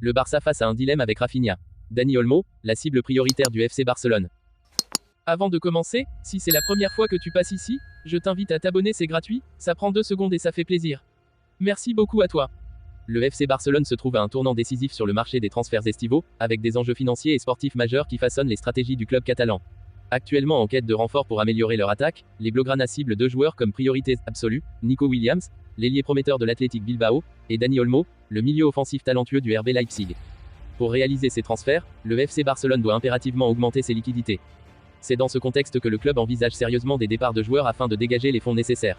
Le Barça face à un dilemme avec Rafinha. Dani Olmo, la cible prioritaire du FC Barcelone. Avant de commencer, si c'est la première fois que tu passes ici, je t'invite à t'abonner, c'est gratuit, ça prend 2 secondes et ça fait plaisir. Merci beaucoup à toi. Le FC Barcelone se trouve à un tournant décisif sur le marché des transferts estivaux, avec des enjeux financiers et sportifs majeurs qui façonnent les stratégies du club catalan. Actuellement en quête de renfort pour améliorer leur attaque, les Blaugrana ciblent 2 joueurs comme priorité absolue, Nico Williams, l'ailier prometteur de l'Athletic Bilbao, et Dani Olmo, le milieu offensif talentueux du RB Leipzig. Pour réaliser ces transferts, le FC Barcelone doit impérativement augmenter ses liquidités. C'est dans ce contexte que le club envisage sérieusement des départs de joueurs afin de dégager les fonds nécessaires.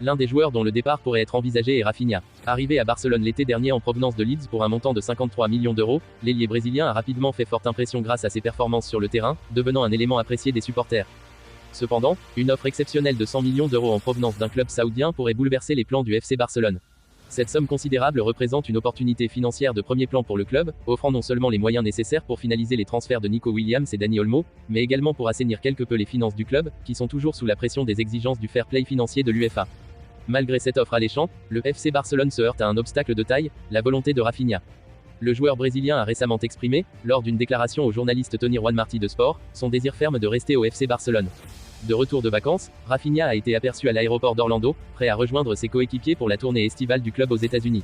L'un des joueurs dont le départ pourrait être envisagé est Rafinha. Arrivé à Barcelone l'été dernier en provenance de Leeds pour un montant de 53 millions d'euros, l'ailier brésilien a rapidement fait forte impression grâce à ses performances sur le terrain, devenant un élément apprécié des supporters. Cependant, une offre exceptionnelle de 100 millions d'euros en provenance d'un club saoudien pourrait bouleverser les plans du FC Barcelone. Cette somme considérable représente une opportunité financière de premier plan pour le club, offrant non seulement les moyens nécessaires pour finaliser les transferts de Nico Williams et Dani Olmo, mais également pour assainir quelque peu les finances du club, qui sont toujours sous la pression des exigences du fair play financier de l'UEFA. Malgré cette offre alléchante, le FC Barcelone se heurte à un obstacle de taille, la volonté de Rafinha. Le joueur brésilien a récemment exprimé, lors d'une déclaration au journaliste Tony Juan Martí de Sport, son désir ferme de rester au FC Barcelone. De retour de vacances, Rafinha a été aperçu à l'aéroport d'Orlando, prêt à rejoindre ses coéquipiers pour la tournée estivale du club aux États-Unis.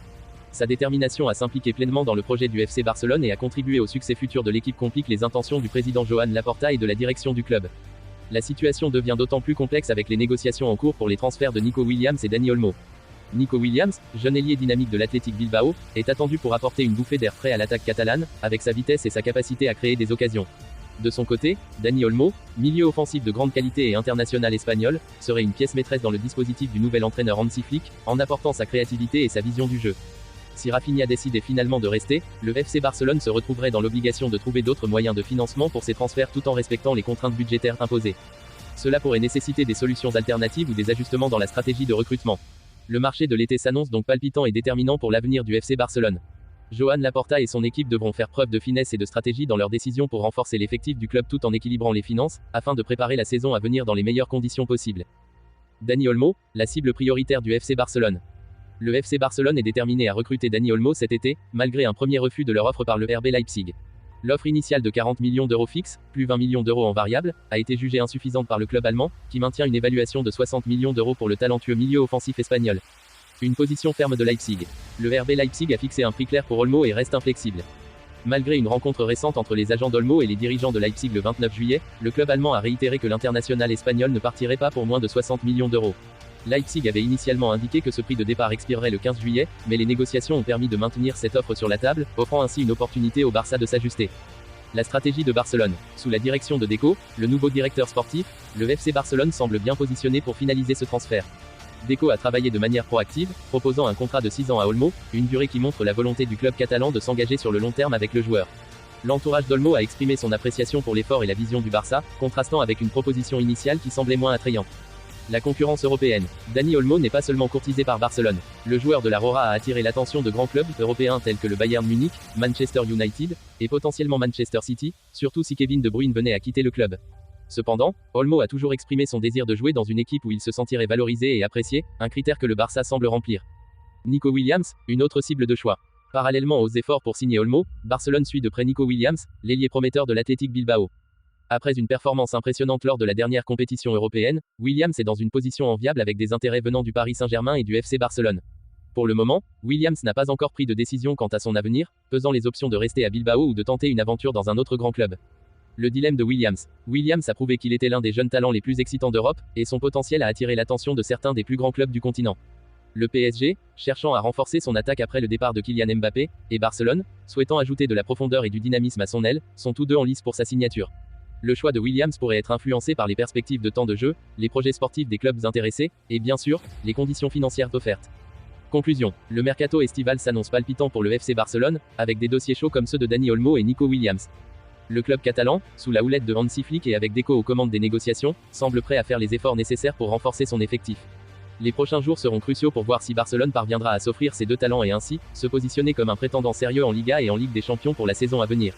Sa détermination à s'impliquer pleinement dans le projet du FC Barcelone et à contribuer au succès futur de l'équipe complique les intentions du président Joan Laporta et de la direction du club. La situation devient d'autant plus complexe avec les négociations en cours pour les transferts de Nico Williams et Dani Olmo. Nico Williams, jeune ailier dynamique de l'Athletic Bilbao, est attendu pour apporter une bouffée d'air frais à l'attaque catalane, avec sa vitesse et sa capacité à créer des occasions. De son côté, Dani Olmo, milieu offensif de grande qualité et international espagnol, serait une pièce maîtresse dans le dispositif du nouvel entraîneur Hansi Flick, en apportant sa créativité et sa vision du jeu. Si Rafinha décidait finalement de rester, le FC Barcelone se retrouverait dans l'obligation de trouver d'autres moyens de financement pour ses transferts tout en respectant les contraintes budgétaires imposées. Cela pourrait nécessiter des solutions alternatives ou des ajustements dans la stratégie de recrutement. Le marché de l'été s'annonce donc palpitant et déterminant pour l'avenir du FC Barcelone. Joan Laporta et son équipe devront faire preuve de finesse et de stratégie dans leurs décisions pour renforcer l'effectif du club tout en équilibrant les finances, afin de préparer la saison à venir dans les meilleures conditions possibles. Dani Olmo, la cible prioritaire du FC Barcelone. Le FC Barcelone est déterminé à recruter Dani Olmo cet été, malgré un premier refus de leur offre par le RB Leipzig. L'offre initiale de 40 millions d'euros fixes, plus 20 millions d'euros en variable, a été jugée insuffisante par le club allemand, qui maintient une évaluation de 60 millions d'euros pour le talentueux milieu offensif espagnol. Une position ferme de Leipzig. Le RB Leipzig a fixé un prix clair pour Olmo et reste inflexible. Malgré une rencontre récente entre les agents d'Olmo et les dirigeants de Leipzig le 29 juillet, le club allemand a réitéré que l'international espagnol ne partirait pas pour moins de 60 millions d'euros. Leipzig avait initialement indiqué que ce prix de départ expirerait le 15 juillet, mais les négociations ont permis de maintenir cette offre sur la table, offrant ainsi une opportunité au Barça de s'ajuster. La stratégie de Barcelone. Sous la direction de Deco, le nouveau directeur sportif, le FC Barcelone semble bien positionné pour finaliser ce transfert. Deco a travaillé de manière proactive, proposant un contrat de 6 ans à Olmo, une durée qui montre la volonté du club catalan de s'engager sur le long terme avec le joueur. L'entourage d'Olmo a exprimé son appréciation pour l'effort et la vision du Barça, contrastant avec une proposition initiale qui semblait moins attrayante. La concurrence européenne. Dani Olmo n'est pas seulement courtisé par Barcelone. Le joueur de la Rora a attiré l'attention de grands clubs européens tels que le Bayern Munich, Manchester United, et potentiellement Manchester City, surtout si Kevin De Bruyne venait à quitter le club. Cependant, Olmo a toujours exprimé son désir de jouer dans une équipe où il se sentirait valorisé et apprécié, un critère que le Barça semble remplir. Nico Williams, une autre cible de choix. Parallèlement aux efforts pour signer Olmo, Barcelone suit de près Nico Williams, l'ailier prometteur de l'Athletic Bilbao. Après une performance impressionnante lors de la dernière compétition européenne, Williams est dans une position enviable avec des intérêts venant du Paris Saint-Germain et du FC Barcelone. Pour le moment, Williams n'a pas encore pris de décision quant à son avenir, pesant les options de rester à Bilbao ou de tenter une aventure dans un autre grand club. Le dilemme de Williams. Williams a prouvé qu'il était l'un des jeunes talents les plus excitants d'Europe, et son potentiel a attiré l'attention de certains des plus grands clubs du continent. Le PSG, cherchant à renforcer son attaque après le départ de Kylian Mbappé, et Barcelone, souhaitant ajouter de la profondeur et du dynamisme à son aile, sont tous deux en lice pour sa signature. Le choix de Williams pourrait être influencé par les perspectives de temps de jeu, les projets sportifs des clubs intéressés, et bien sûr, les conditions financières offertes. Conclusion. Le mercato estival s'annonce palpitant pour le FC Barcelone, avec des dossiers chauds comme ceux de Dani Olmo et Nico Williams. Le club catalan, sous la houlette de Hansi Flick et avec Deco aux commandes des négociations, semble prêt à faire les efforts nécessaires pour renforcer son effectif. Les prochains jours seront cruciaux pour voir si Barcelone parviendra à s'offrir ces deux talents et ainsi, se positionner comme un prétendant sérieux en Liga et en Ligue des Champions pour la saison à venir.